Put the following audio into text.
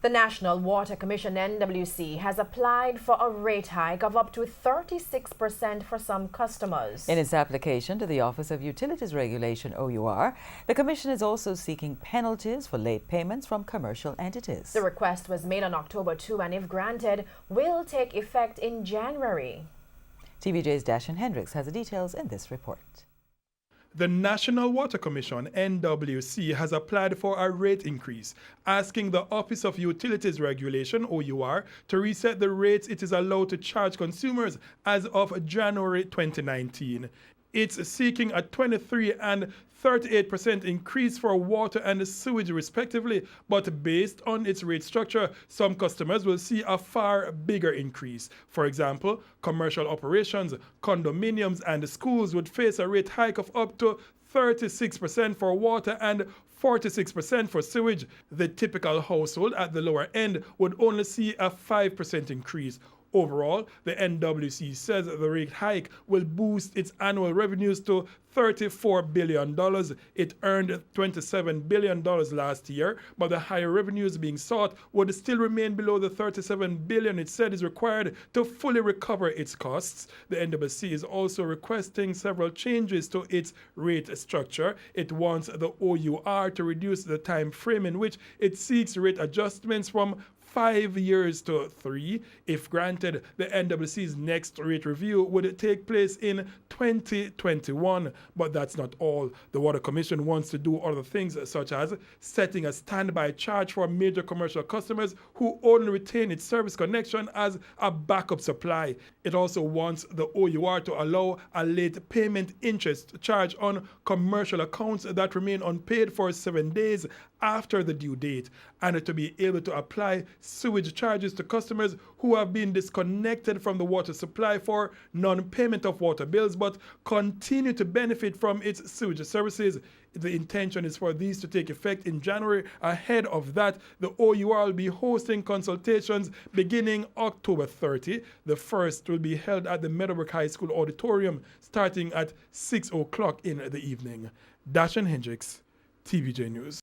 The National Water Commission N.W.C. has applied for a rate hike of up to 36% for some customers. In its application to the Office of Utilities Regulation (OUR), the Commission is also seeking penalties for late payments from commercial entities. The request was made on October 2 and, if granted, will take effect in January. TVJ's Dashin Hendricks has the details in this report. The National Water Commission (N.W.C.) has applied for a rate increase, asking the Office of Utilities Regulation (OUR) to reset the rates it is allowed to charge consumers as of January 2019. It's seeking a 23% and 38% increase for water and sewage respectively, but based on its rate structure, some customers will see a far bigger increase. For example, commercial operations, condominiums and schools would face a rate hike of up to 36% for water and 46% for sewage. The typical household at the lower end would only see a 5% increase. Overall, the N.W.C. says the rate hike will boost its annual revenues to $34 billion. It earned $27 billion last year, but the higher revenues being sought would still remain below the $37 billion it said is required to fully recover its costs. The N.W.C. is also requesting several changes to its rate structure. It wants the OUR to reduce the time frame in which it seeks rate adjustments from 5 years to 3. If granted, the N.W.C.'s next rate review would take place in 2021. But that's not all. The Water Commission wants to do other things, such as setting a standby charge for major commercial customers who only retain its service connection as a backup supply. It also wants the OUR to allow a late payment interest charge on commercial accounts that remain unpaid for 7 days after the due date, and to be able to apply sewage charges to customers who have been disconnected from the water supply for non-payment of water bills but continue to benefit from its sewage services. The intention is for these to take effect in January. Ahead of that, the OUR will be hosting consultations beginning October 30. The first will be held at the Meadowbrook High School auditorium starting at 6 o'clock in the evening. Dashin Hendricks, TVJ News.